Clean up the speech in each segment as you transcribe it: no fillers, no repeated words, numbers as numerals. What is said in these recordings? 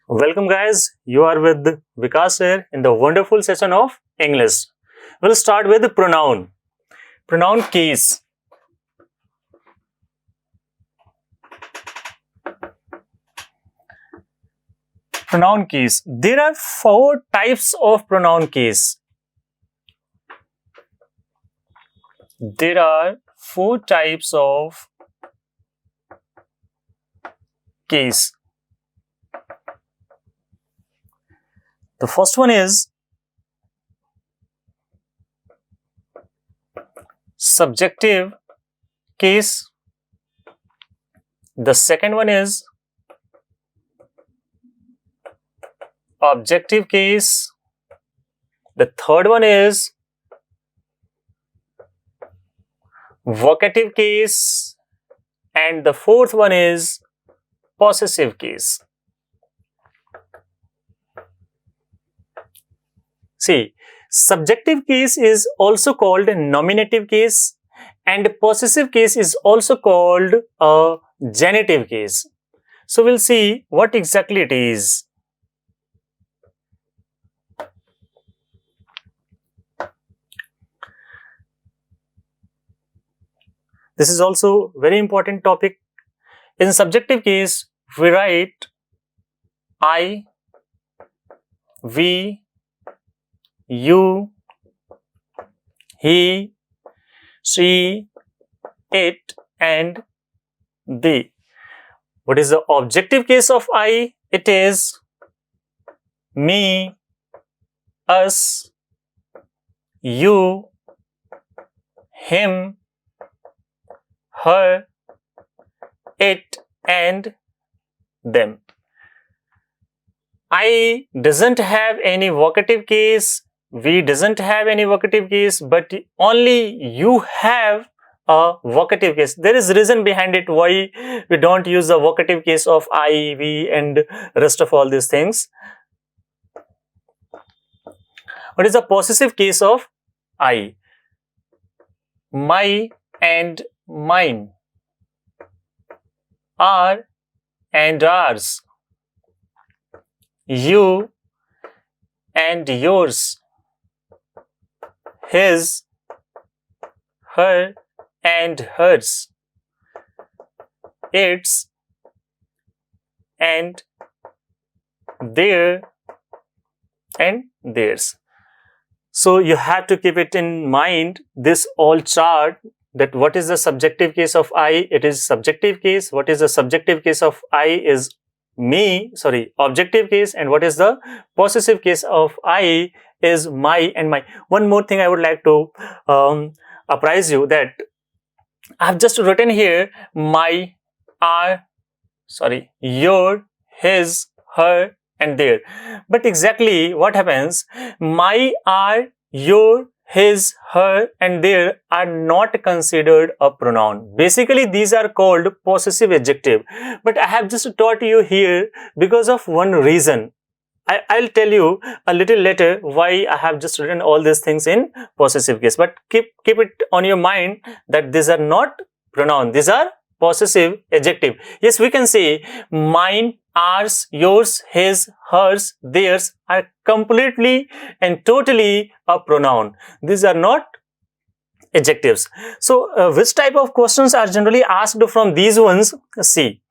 Welcome guys, you are with Vikas here in the wonderful session of English. We'll start with pronoun. Pronoun case. Pronoun case. There are four types of pronoun case. There are four types of case. The first one is subjective case. The second one is objective case. The third one is vocative case, and the fourth one is possessive case. See, subjective case is also called nominative case, and possessive case is also called a genitive case. So we'll see what exactly it is. This is also very important topic. In subjective case, we write I, we, you, he, she, it, and they. What is the objective case of I? It is me, us, you, him, her, it, and them. I doesn't have any vocative case, we doesn't have any vocative case, but only you have a vocative case. There is reason behind it why we don't use the vocative case of I, we, and rest of all these things. What is the possessive case of I? My and mine, our and ours, you and yours, his, her and hers, its and their and theirs. So you have to keep it in mind, this all chart, that what is the subjective case of I? It is subjective case. What is the subjective case of I is objective case. And what is the possessive case of I is my and my. One more thing I would like to apprise you, that I have just written here my, our, your, his, her and their. But exactly what happens, my, our, your, his, her and their are not considered a pronoun. Basically these are called possessive adjective, but I have just taught you here because of one reason. I'll tell you a little later why I have just written all these things in possessive case, but keep it on your mind that these are not pronoun, these are possessive adjective. Yes, we can say mine, ours, yours, his, hers, theirs are completely and totally a pronoun. These are not adjectives. So which type of questions are generally asked from these ones? See,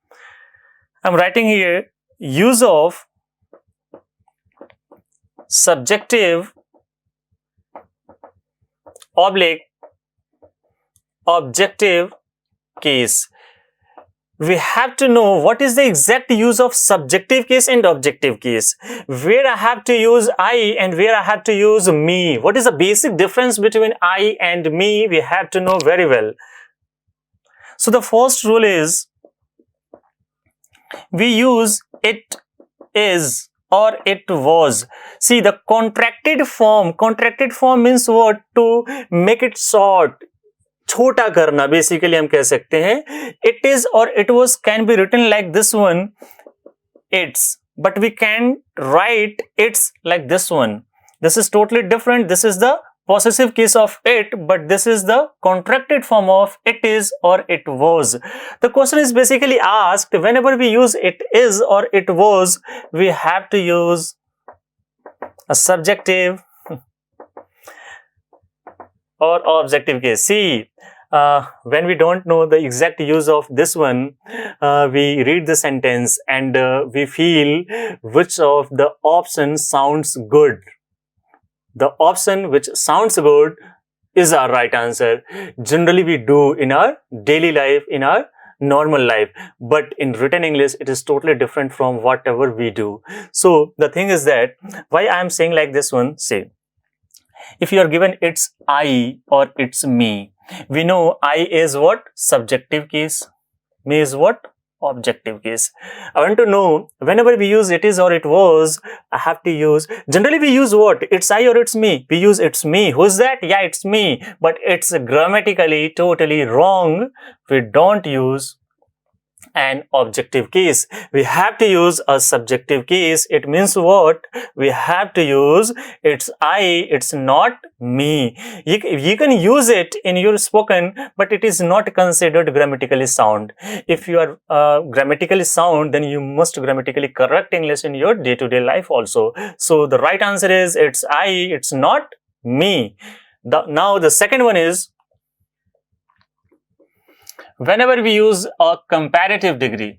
I'm writing here use of subjective oblique objective case. We have to know what is the exact use of subjective case and objective case, where I have to use I and where I have to use me. What is the basic difference between I and me? We have to know very well. So the first rule is we use it is or it was. See, the contracted form means what? To make it short, छोटा करना, basically हम कह सकते हैं. It is or it was can be written like this one, its, but we can write its like this one. This is totally different. This is the possessive case of it, but this is the contracted form of it is or it was. The question is basically asked, whenever we use it is or it was, we have to use a subjective or objective case. See, when we don't know the exact use of this one, we read the sentence and we feel which of the options sounds good. The option which sounds good is our right answer. Generally, we do in our daily life, in our normal life, but in written English, it is totally different from whatever we do. So the thing is that why I am saying like this one, say, if you are given it's I or it's me, we know I is what? Subjective case. Me is what? Objective case. I want to know, whenever we use it is or it was, I have to use, generally we use what? It's I or it's me. We use it's me. Who's that? Yeah, it's me. But it's grammatically totally wrong. We don't use an objective case. We have to use a subjective case. It means what? We have to use it's I, it's not me. You can use it in your spoken, but it is not considered grammatically sound. If you are grammatically sound, then you must grammatically correct English in your day-to-day life also. So the right answer is it's I, it's not me. Now the second one is, whenever we use a comparative degree.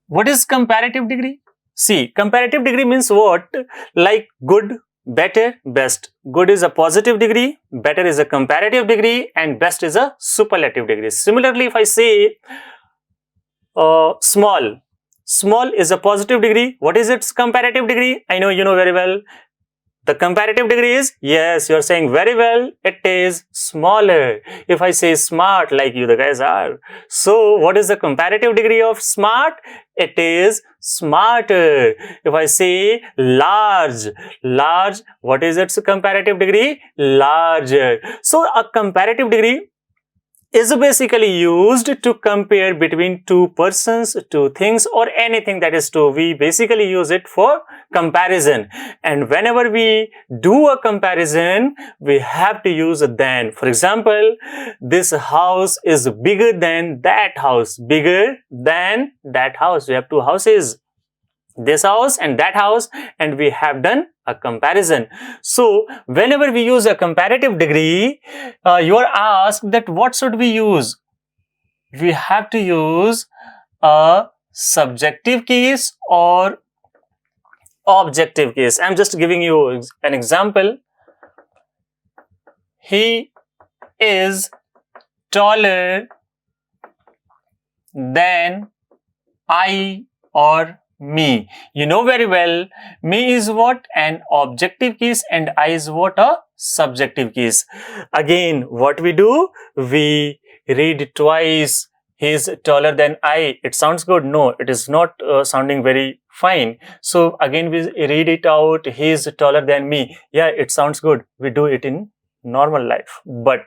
What is comparative degree? See, comparative degree means what? Like good, better, best. Good is a positive degree, better is a comparative degree, and best is a superlative degree. Similarly, if I say small, small is a positive degree. What is its comparative degree? I know you know very well. The comparative degree is, yes, you're saying very well, it is smaller. If I say smart, like you the guys are, so what is the comparative degree of smart? It is smarter. If I say large, large, what is its comparative degree? Larger. So a comparative degree is basically used to compare between two persons, two things, or anything that is two. We basically use it for comparison. And whenever we do a comparison, we have to use than. For example, this house is bigger than that house. Bigger than that house. We have two houses, this house and that house, and we have done a comparison. So whenever we use a comparative degree, you are asked that what should we use? We have to use a subjective case or objective case. I'm just giving you an example. He is taller than I or me. You know very well, me is what? An objective case and I is what? A subjective case. Again, what we do? We read twice. He is taller than I. It sounds good. No, it is not sounding very fine. So again, we read it out. He is taller than me. Yeah, it sounds good. We do it in normal life. But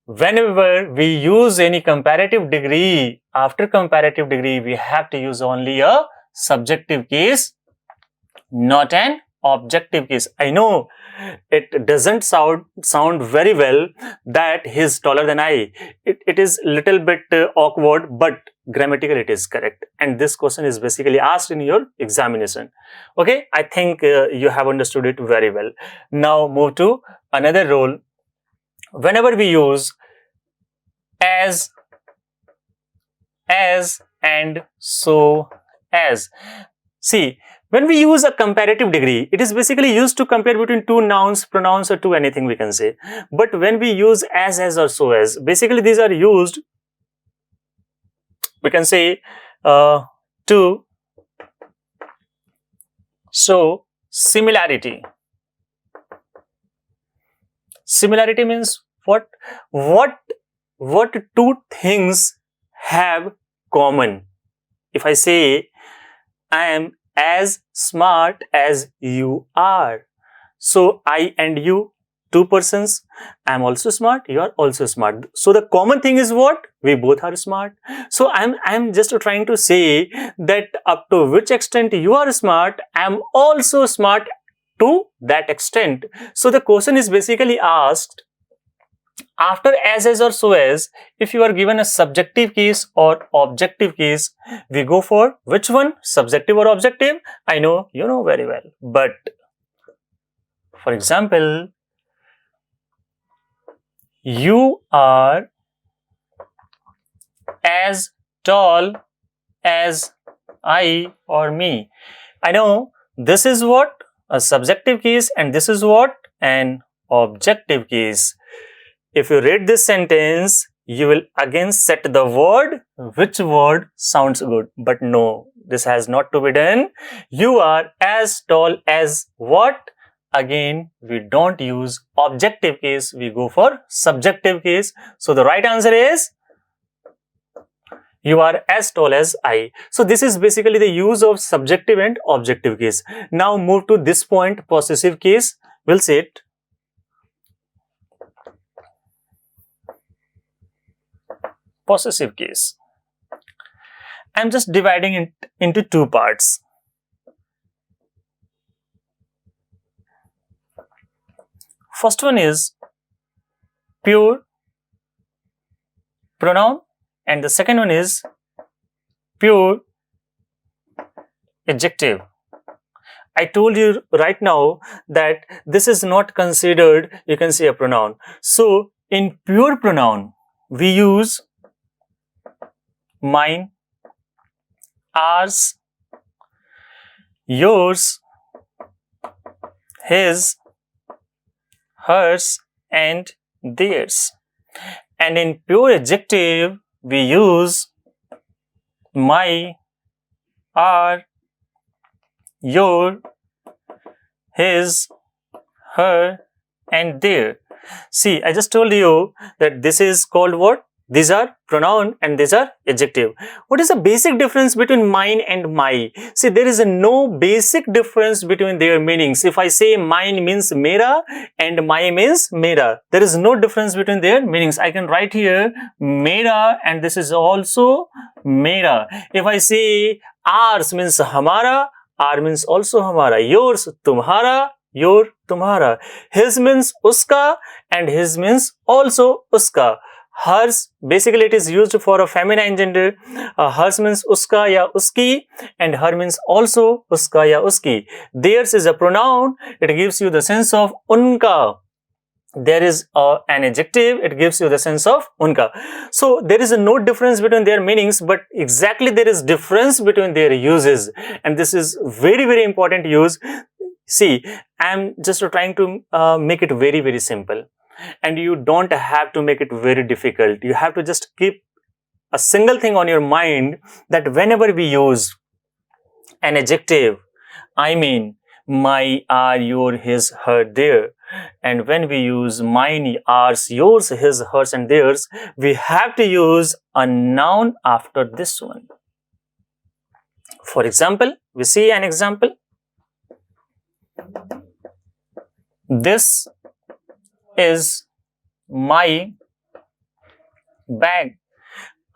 whenever we use any comparative degree, after comparative degree, we have to use only a subjective case, not an objective case. I know it doesn't sound very well that he is taller than I. It is little bit awkward, but grammatically it is correct. And this question is basically asked in your examination. Okay, I think you have understood it very well. Now move to another role. Whenever we use as, and so as. See, when we use a comparative degree, it is basically used to compare between two nouns, pronouns, or to anything we can say. But when we use as, or so as, basically these are used, we can say, to show similarity. Similarity means what? What two things have common? If I say, I am as smart as you are, so I and you two persons. I'm also smart, you are also smart. So the common thing is what? We both are smart. So I'm just trying to say that up to which extent you are smart, I'm also smart to that extent. So the question is basically asked, after as or so as, if you are given a subjective case or objective case, we go for which one? Subjective or objective? I know you know very well. But for example, you are as tall as I or me. I know this is what? A subjective case, and this is what? An objective case. If you read this sentence, you will again set the word, which word sounds good. But no, this has not to be done. You are as tall as what? Again, we don't use objective case, we go for subjective case. So the right answer is, you are as tall as I. So this is basically the use of subjective and objective case. Now move to this point, possessive case. We'll say it. Possessive case. I'm just dividing it into two parts. First one is pure pronoun, and the second one is pure adjective. I told you right now that this is not considered, you can say, a pronoun. So in pure pronoun, we use mine, ours, yours, his, hers, and theirs. And in pure adjective, we use my, our, your, his, her, and their. See, I just told you that this is called what? These are pronoun and these are adjective. What is the basic difference between mine and my? See, there is no basic difference between their meanings. If I say mine means mera and my means mera, there is no difference between their meanings. I can write here mera and this is also mera. If I say ours means hamara, our means also hamara. Yours, tumhara, your, tumhara. His means uska and his means also uska. Hers, basically it is used for a feminine gender. Hers means uska ya uski, and her means also uska ya uski. Theirs is a pronoun, it gives you the sense of unka. There is an adjective, it gives you the sense of unka. So there is no difference between their meanings, but exactly there is difference between their uses, and this is very, very important use. See, I am just trying to make it very, very simple. And you don't have to make it very difficult. You have to just keep a single thing on your mind, that whenever we use an adjective, I mean my, our, your, his, her, their, and when we use mine, ours, yours, his, hers, and theirs, we have to use a noun after this one. For example, we see an example. This is my bag.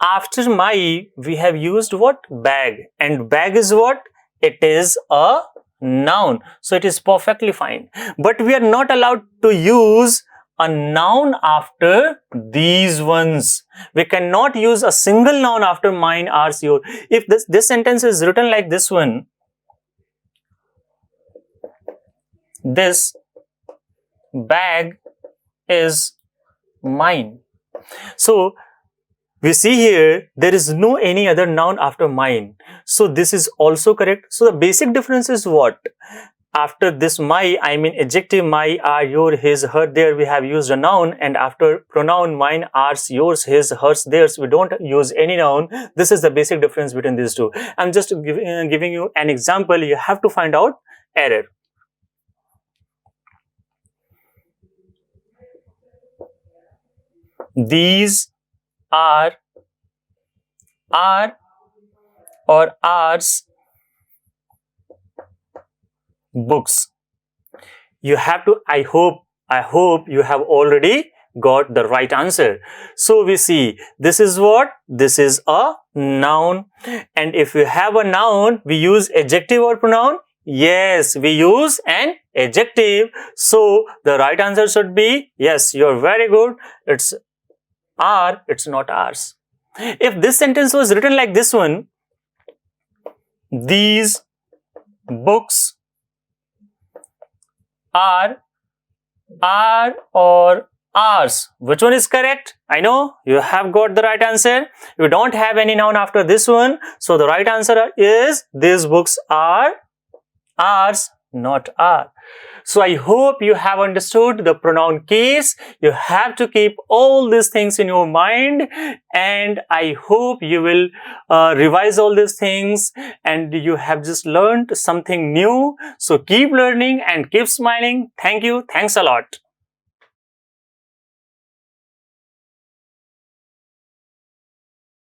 After my, we have used what? Bag. And bag is what? It is a noun. So it is perfectly fine. But we are not allowed to use a noun after these ones. We cannot use a single noun after mine, ours, your. If this sentence is written like this one, this bag is mine. So we see here there is no any other noun after mine. So this is also correct. So the basic difference is what? After this my, I mean adjective my, our, your, his, her, their, we have used a noun, and after pronoun mine, ours, yours, his, hers, theirs, we don't use any noun. This is the basic difference between these two. I'm just giving you an example. You have to find out error. These are our or ours books. You have to, I hope I hope you have already got the right answer. So we see, this is what? This is a noun. And if we have a noun, we use adjective or pronoun? Yes, we use an adjective. So the right answer should be, yes, you're very good. It's are, it's not ours. If this sentence was written like this one, these books are or ours. Which one is correct? I know you have got the right answer. You don't have any noun after this one. So the right answer is, these books are ours, not are. So I hope you have understood the pronoun case. You have to keep all these things in your mind, and I hope you will revise all these things and you have just learned something new. So keep learning and keep smiling. Thank you. Thanks a lot.